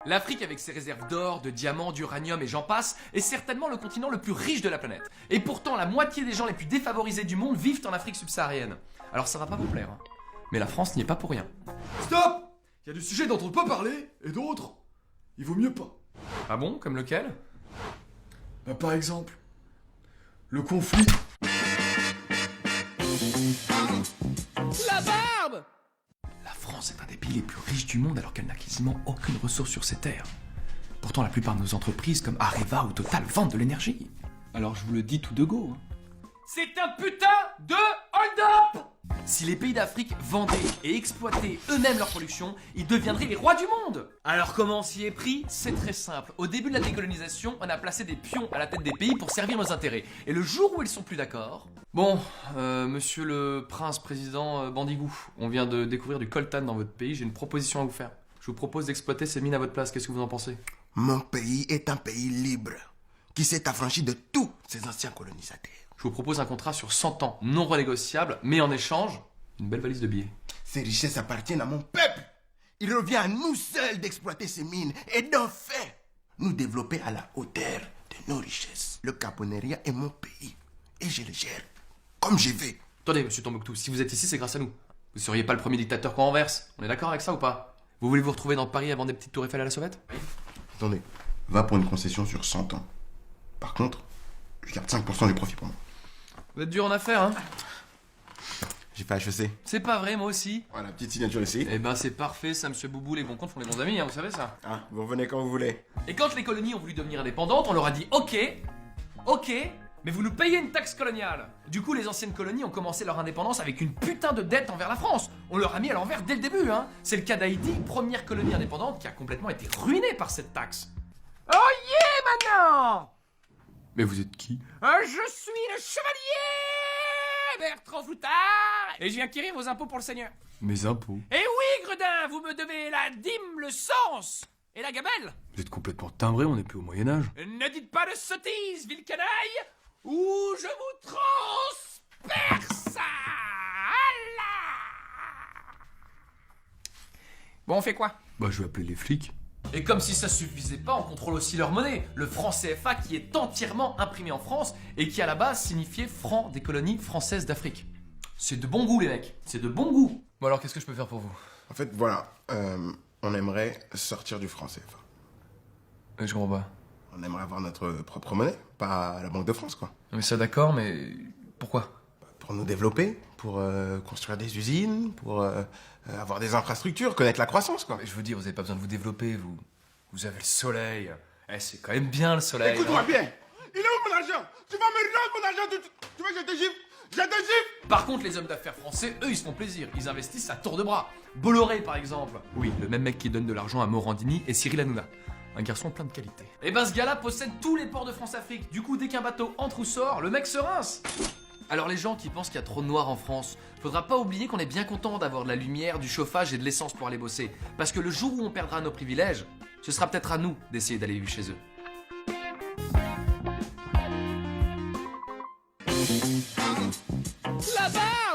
L'Afrique, avec ses réserves d'or, de diamants, d'uranium et j'en passe, est certainement le continent le plus riche de la planète. Et pourtant, la moitié des gens les plus défavorisés du monde vivent en Afrique subsaharienne. Alors ça va pas vous plaire, hein. Mais la France n'y est pas pour rien. Stop! Il y a des sujets dont on ne peut pas parler, et d'autres, il vaut mieux pas. Ah bon? Comme lequel? Bah, par exemple, le conflit. La barbe! La France est un des pays les plus riches du monde alors qu'elle n'a quasiment aucune ressource sur ses terres. Pourtant, la plupart de nos entreprises comme Areva ou Total vendent de l'énergie. Alors je vous le dis tout de go. Hein. C'est un putain de hold-up! Si les pays d'Afrique vendaient et exploitaient eux-mêmes leur production, ils deviendraient les rois du monde! Alors comment on s'y est pris? C'est très simple. Au début de la décolonisation, on a placé des pions à la tête des pays pour servir nos intérêts. Et le jour où ils sont plus d'accord... Bon, monsieur le prince président Bandigou, on vient de découvrir du coltan dans votre pays, j'ai une proposition à vous faire. Je vous propose d'exploiter ces mines à votre place, qu'est-ce que vous en pensez? Mon pays est un pays libre, qui s'est affranchi de tous ses anciens colonisateurs. Je vous propose un contrat sur 100 ans, non renégociable, mais en échange, une belle valise de billets. Ces richesses appartiennent à mon peuple. Il revient à nous seuls d'exploiter ces mines et d'en faire nous développer à la hauteur de nos richesses. Le Caponeria est mon pays et je le gère comme je veux. Attendez, monsieur Tombouctou, si vous êtes ici, c'est grâce à nous. Vous seriez pas le premier dictateur qu'on renverse. On est d'accord avec ça ou pas? Vous voulez vous retrouver dans Paris avant des petites tours Eiffel à la sauvette? Attendez, va pour une concession sur 100 ans. Par contre, je garde 5% du profit pour moi. Vous êtes dur en affaires, hein? J'ai fait HEC. C'est pas vrai, moi aussi. Voilà, petite signature ici. Eh ben c'est parfait, ça, monsieur Boubou, les bons comptes font les bons amis, hein, vous savez ça. Ah, vous revenez quand vous voulez. Et quand les colonies ont voulu devenir indépendantes, on leur a dit ok, mais vous nous payez une taxe coloniale. Du coup, les anciennes colonies ont commencé leur indépendance avec une putain de dette envers la France. On leur a mis à l'envers dès le début, hein. C'est le cas d'Haïti, première colonie indépendante qui a complètement été ruinée par cette taxe. Oh yeah, maintenant! Mais vous êtes qui? Je suis le chevalier Bertrand Floutard et je viens acquérir vos impôts pour le seigneur. Mes impôts. Et oui, Gredin, vous me devez la dîme, le sens et la gabelle. Vous êtes complètement timbré, on n'est plus au Moyen-Âge. Ne dites pas de sottises, ville canaille, ou je vous transperce. Bon, on fait quoi? Bah, je vais appeler les flics. Et comme si ça suffisait pas, on contrôle aussi leur monnaie, le franc CFA qui est entièrement imprimé en France et qui à la base signifiait franc des colonies françaises d'Afrique. C'est de bon goût les mecs, c'est de bon goût. Bon alors qu'est-ce que je peux faire pour vous? En fait, voilà, on aimerait sortir du franc CFA. Je comprends pas. On aimerait avoir notre propre monnaie, pas la Banque de France, quoi. Mais ça d'accord, mais pourquoi? Pour nous développer, pour construire des usines, pour avoir des infrastructures, connaître la croissance, quoi. Mais je vous dis, vous avez pas besoin de vous développer, vous avez le soleil. Eh, c'est quand même bien le soleil. Écoute-moi hein. bien. Il est où mon argent? Tu vas me rendre mon argent. Tu veux que je te gifle? Je te gifle. Par contre, les hommes d'affaires français, eux, ils se font plaisir. Ils investissent à tour de bras. Bolloré, par exemple. Oui, le même mec qui donne de l'argent à Morandini et Cyril Hanouna. Un garçon plein de qualité. Et ben, ce gars-là possède tous les ports de France-Afrique. Du coup, dès qu'un bateau entre ou sort, le mec se rince. Alors les gens qui pensent qu'il y a trop de noirs en France, faudra pas oublier qu'on est bien content d'avoir de la lumière, du chauffage et de l'essence pour aller bosser. Parce que le jour où on perdra nos privilèges, ce sera peut-être à nous d'essayer d'aller vivre chez eux. La barre!